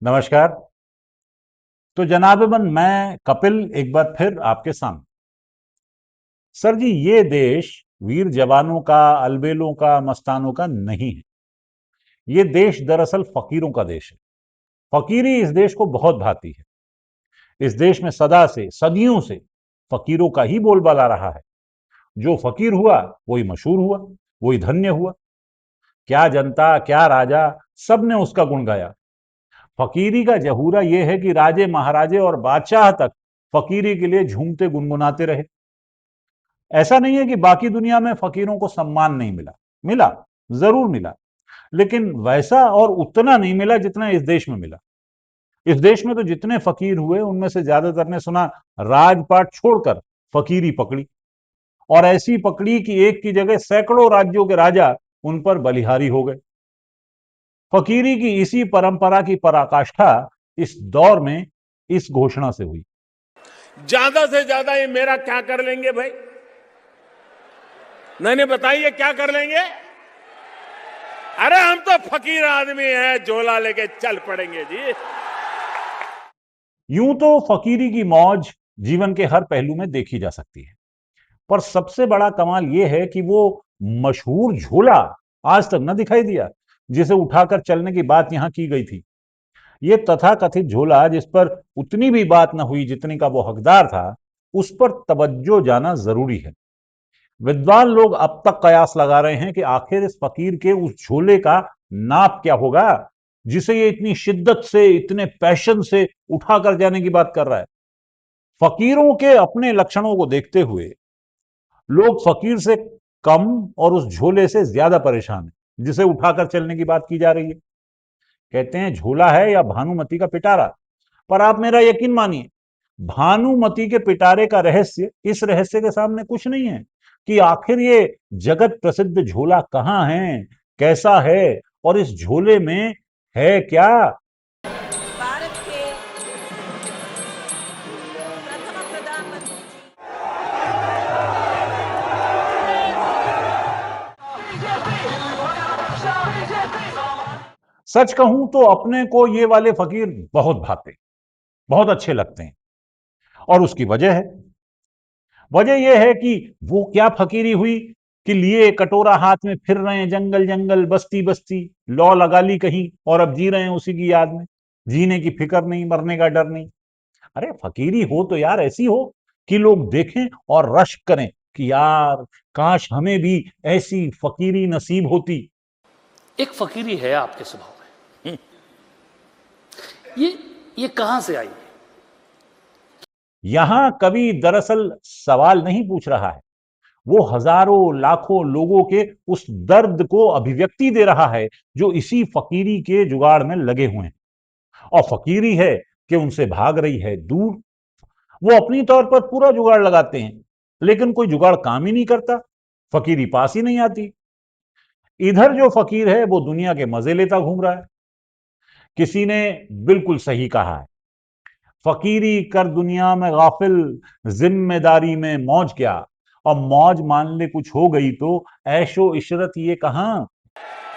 नमस्कार। तो जनाबेवन, मैं कपिल एक बार फिर आपके सामने। सर जी, ये देश वीर जवानों का, अलबेलों का, मस्तानों का नहीं है। ये देश दरअसल फकीरों का देश है। फकीरी इस देश को बहुत भाती है। इस देश में सदा से, सदियों से फकीरों का ही बोलबाला रहा है। जो फकीर हुआ वही मशहूर हुआ, वही धन्य हुआ। क्या जनता, क्या राजा, सबने उसका गुण गाया। फकीरी का जहूरा यह है कि राजे, महाराजे और बादशाह तक फकीरी के लिए झूमते गुनगुनाते रहे। ऐसा नहीं है कि बाकी दुनिया में फकीरों को सम्मान नहीं मिला। मिला, जरूर मिला, लेकिन वैसा और उतना नहीं मिला जितना इस देश में मिला। इस देश में तो जितने फकीर हुए उनमें से ज्यादातर ने सुना राजपाट छोड़कर फकीरी पकड़ी, और ऐसी पकड़ी कि एक की जगह सैकड़ों राज्यों के राजा उन पर बलिहारी हो गए। फकीरी की इसी परंपरा की पराकाष्ठा इस दौर में इस घोषणा से हुई। ज्यादा से ज्यादा ये मेरा क्या कर लेंगे भाई? नहीं बताइए क्या कर लेंगे? अरे हम तो फकीर आदमी हैं, झोला लेके चल पड़ेंगे जी। यूं तो फकीरी की मौज जीवन के हर पहलू में देखी जा सकती है, पर सबसे बड़ा कमाल यह है कि वो मशहूर झोला आज तक न दिखाई दिया जिसे उठाकर चलने की बात यहां की गई थी। ये तथाकथित झोला जिस पर उतनी भी बात न हुई जितनी का वो हकदार था, उस पर तवज्जो जाना जरूरी है। विद्वान लोग अब तक कयास लगा रहे हैं कि आखिर इस फकीर के उस झोले का नाप क्या होगा जिसे ये इतनी शिद्दत से, इतने पैशन से उठाकर जाने की बात कर रहा है। फकीरों के अपने लक्षणों को देखते हुए लोग फकीर से कम और उस झोले से ज्यादा परेशान हैं जिसे उठाकर चलने की बात की जा रही है। कहते हैं झोला है या भानुमति का पिटारा, पर आप मेरा यकीन मानिए, भानुमति के पिटारे का रहस्य इस रहस्य के सामने कुछ नहीं है कि आखिर ये जगत प्रसिद्ध झोला कहां है, कैसा है, और इस झोले में है क्या। भारत के प्रथम प्रधानमंत्री सच कहूं तो अपने को ये वाले फकीर बहुत भाते, बहुत अच्छे लगते हैं। और उसकी वजह है। वजह यह है कि वो क्या फकीरी हुई कि लिए कटोरा हाथ में फिर रहे हैं जंगल जंगल, बस्ती बस्ती, लौ लगा ली कहीं और अब जी रहे हैं उसी की याद में। जीने की फिक्र नहीं, मरने का डर नहीं। अरे फकीरी हो तो यार ऐसी हो कि लोग देखें और रश्क करें कि यार काश हमें भी ऐसी फकीरी नसीब होती। एक फकीरी है आपके स्वभाव में। ये कहां से आई? यहां कवि दरअसल सवाल नहीं पूछ रहा है, वो हजारों लाखों लोगों के उस दर्द को अभिव्यक्ति दे रहा है जो इसी फकीरी के जुगाड़ में लगे हुए हैं। और फकीरी है कि उनसे भाग रही है दूर। वो अपनी तौर पर पूरा जुगाड़ लगाते हैं, लेकिन कोई जुगाड़ काम ही नहीं करता। फकीरी पास ही नहीं आती। इधर जो फकीर है वो दुनिया के मजे लेता घूम रहा है। किसी ने बिल्कुल सही कहा है, फकीरी कर दुनिया में गाफिल, जिम्मेदारी में मौज क्या। और मौज मान ले कुछ हो गई तो ऐशो इशरत ये कहां।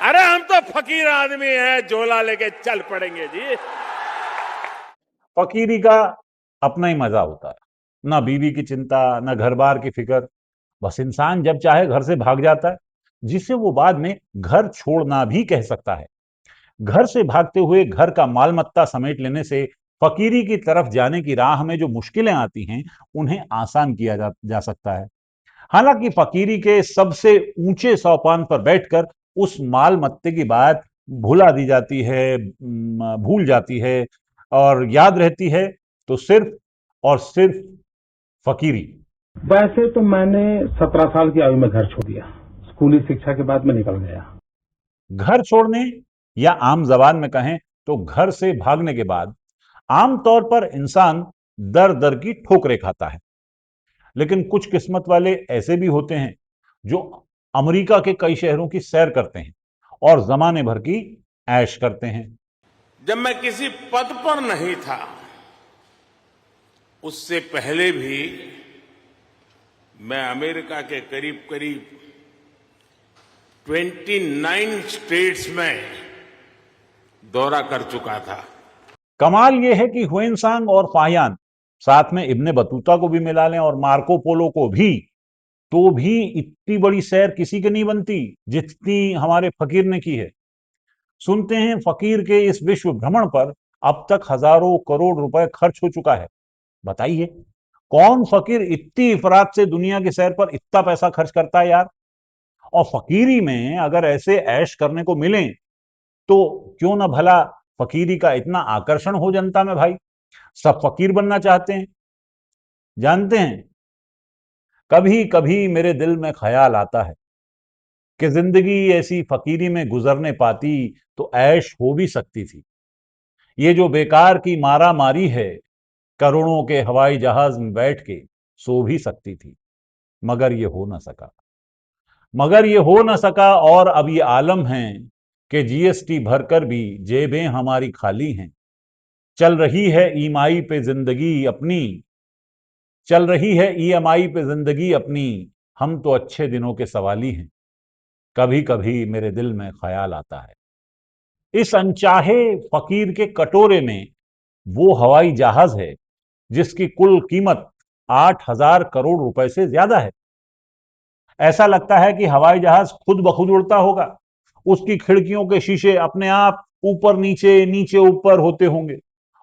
अरे हम तो फकीर आदमी हैं, झोला लेके चल पड़ेंगे जी। फकीरी का अपना ही मजा होता है। ना बीवी की चिंता, ना घर बार की फिक्र। बस इंसान जब चाहे घर से भाग जाता है, जिसे वो बाद में घर छोड़ना भी कह सकता है। घर से भागते हुए घर का मालमत्ता समेट लेने से फकीरी की तरफ जाने की राह में जो मुश्किलें आती हैं, उन्हें आसान किया जा सकता है। हालांकि फकीरी के सबसे ऊंचे सोपान पर बैठकर उस माल मत्ते की बात भुला दी जाती है, भूल जाती है, और याद रहती है तो सिर्फ और सिर्फ फकीरी। वैसे तो मैंने 17 साल की आयु में घर छोड़ दिया। स्कूली शिक्षा के बाद मैं निकल गया। घर छोड़ने, या आम जबान में कहें तो घर से भागने के बाद आमतौर पर इंसान दर दर की ठोकरें खाता है। लेकिन कुछ किस्मत वाले ऐसे भी होते हैं जो अमेरिका के कई शहरों की सैर करते हैं और जमाने भर की ऐश करते हैं। जब मैं किसी पद पर नहीं था, उससे पहले भी मैं अमेरिका के करीब करीब 29 स्टेट्स में दौरा कर चुका था। कमाल यह है कि हुएनसांग और फाहियान, साथ में इब्ने बतूता को भी मिला लें और मार्को पोलो को भी, तो भी इतनी बड़ी सैर किसी की नहीं बनती जितनी हमारे फकीर ने की है। सुनते हैं फकीर के इस विश्व भ्रमण पर अब तक हजारों करोड़ रुपए खर्च हो चुका है। बताइए, कौन फकीर इतनी इफरात से दुनिया की सैर पर इतना पैसा खर्च करता है यार? और फकीरी में अगर ऐसे ऐश करने को मिले तो क्यों ना भला फकीरी का इतना आकर्षण हो जनता में भाई। सब फकीर बनना चाहते हैं। जानते हैं, कभी कभी मेरे दिल में ख्याल आता है कि जिंदगी ऐसी फकीरी में गुजरने पाती तो ऐश हो भी सकती थी। ये जो बेकार की मारा मारी है, करोड़ों के हवाई जहाज में बैठ के सो भी सकती थी, मगर ये हो ना सका। और अब ये आलम है कि जीएसटी भरकर भी जेबें हमारी खाली हैं। चल रही है ईएमआई पे जिंदगी अपनी, चल रही है ईएमआई पे जिंदगी अपनी, हम तो अच्छे दिनों के सवाली हैं। कभी कभी मेरे दिल में ख्याल आता है, इस अनचाहे फकीर के कटोरे में वो हवाई जहाज है जिसकी कुल कीमत 8,000 करोड़ रुपए से ज्यादा है। ऐसा लगता है कि हवाई जहाज खुद ब खुद उड़ता होगा। उसकी खिड़कियों के शीशे अपने आप ऊपर नीचे नीचे ऊपर होते होंगे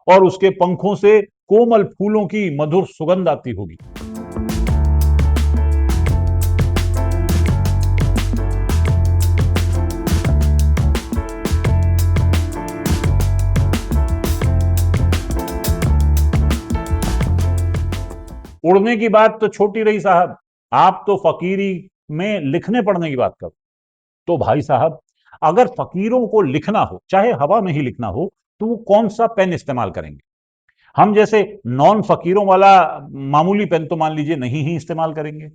और उसके पंखों से कोमल फूलों की मधुर सुगंध आती होगी। उड़ने की बात तो छोटी रही साहब, आप तो फकीरी में लिखने पढ़ने की बात करो। तो भाई साहब, अगर फकीरों को लिखना हो, चाहे हवा में ही लिखना हो, तो वो कौन सा पेन इस्तेमाल करेंगे? हम जैसे नॉन फकीरों वाला मामूली पेन तो मान लीजिए नहीं ही इस्तेमाल करेंगे।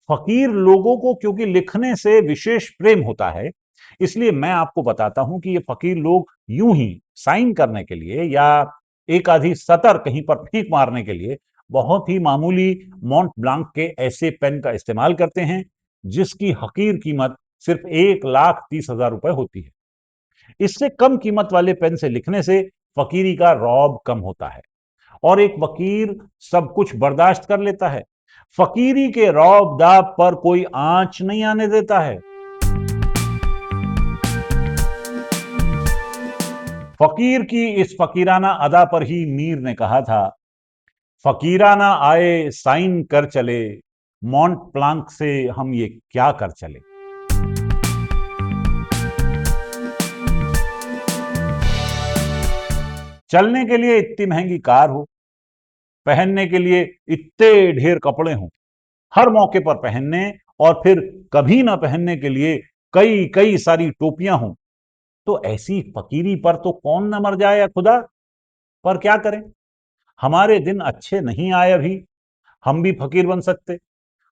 फकीर लोगों को क्योंकि लिखने से विशेष प्रेम होता है, इसलिए मैं आपको बताता हूं कि ये फकीर लोग यूं ही साइन करने के लिए या एक आधी सतर कहीं पर फेंक मारने के लिए बहुत ही मामूली मॉन्ट ब्लांक के ऐसे पेन का इस्तेमाल करते हैं जिसकी हकीर कीमत सिर्फ 1,30,000 रुपए होती है। इससे कम कीमत वाले पेन से लिखने से फकीरी का रौब कम होता है और एक फकीर सब कुछ बर्दाश्त कर लेता है। फकीरी के रौब दाब पर कोई आंच नहीं आने देता है। फकीर की इस फकीराना अदा पर ही मीर ने कहा था, फकीराना आए साइन कर चले, मॉन्ट प्लांक से हम ये क्या कर चले। चलने के लिए इतनी महंगी कार हो, पहनने के लिए इतने ढेर कपड़े हों, हर मौके पर पहनने और फिर कभी ना पहनने के लिए कई कई सारी टोपियां हों, तो ऐसी फकीरी पर तो कौन न मर जाए या खुदा। पर क्या करें, हमारे दिन अच्छे नहीं आए अभी। हम भी फकीर बन सकते,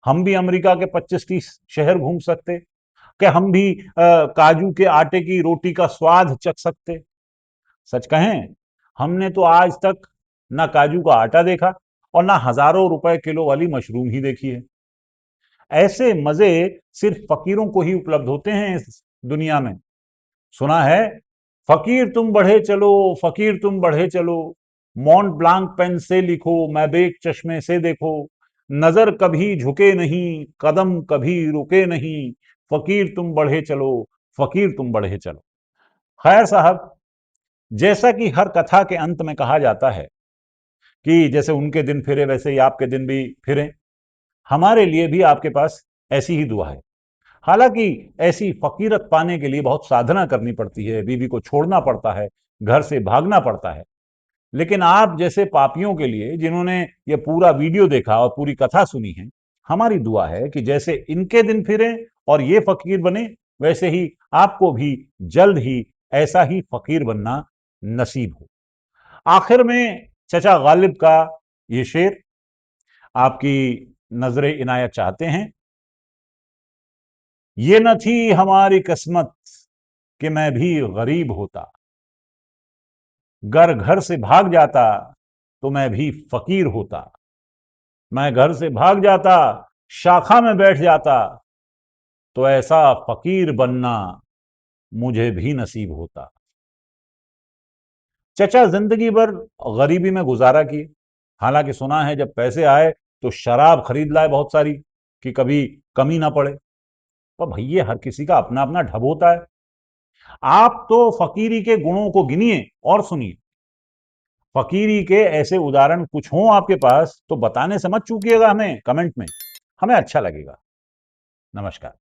हम भी अमेरिका के 25-30 शहर घूम सकते, क्या हम भी काजू के आटे की रोटी का स्वाद चख सकते। सच कहें, हमने तो आज तक ना काजू का आटा देखा और ना हजारों रुपए किलो वाली मशरूम ही देखी है। ऐसे मजे सिर्फ फकीरों को ही उपलब्ध होते हैं इस दुनिया में। सुना है, फकीर तुम बढ़े चलो, फकीर तुम बढ़े चलो, मॉन्ट ब्लांक पेन से लिखो, मैबेक चश्मे से देखो, नजर कभी झुके नहीं, कदम कभी रुके नहीं, फकीर तुम बढ़े चलो, फकीर तुम बढ़े चलो। खैर साहब, जैसा कि हर कथा के अंत में कहा जाता है कि जैसे उनके दिन फिरे वैसे ही आपके दिन भी फिरे, हमारे लिए भी आपके पास ऐसी ही दुआ है। हालांकि ऐसी फकीरत पाने के लिए बहुत साधना करनी पड़ती है, बीवी को छोड़ना पड़ता है, घर से भागना पड़ता है। लेकिन आप जैसे पापियों के लिए जिन्होंने ये पूरा वीडियो देखा और पूरी कथा सुनी है, हमारी दुआ है कि जैसे इनके दिन फिरे और ये फकीर बने, वैसे ही आपको भी जल्द ही ऐसा ही फकीर बनना नसीब हो। आखिर में चचा गालिब का ये शेर आपकी नजर इनायत चाहते हैं। ये न थी हमारी किस्मत कि मैं भी गरीब होता, गर घर से भाग जाता तो मैं भी फकीर होता, मैं घर से भाग जाता, शाखा में बैठ जाता, तो ऐसा फकीर बनना मुझे भी नसीब होता। चचा जिंदगी भर गरीबी में गुजारा किए, हालांकि सुना है जब पैसे आए तो शराब खरीद लाए बहुत सारी कि कभी कमी ना पड़े। पर भैया हर किसी का अपना अपना ढब होता है। आप तो फकीरी के गुणों को गिनिए और सुनिए। फकीरी के ऐसे उदाहरण कुछ हों आपके पास तो बताने से मत चूकिएगा हमें कमेंट में, हमें अच्छा लगेगा। नमस्कार।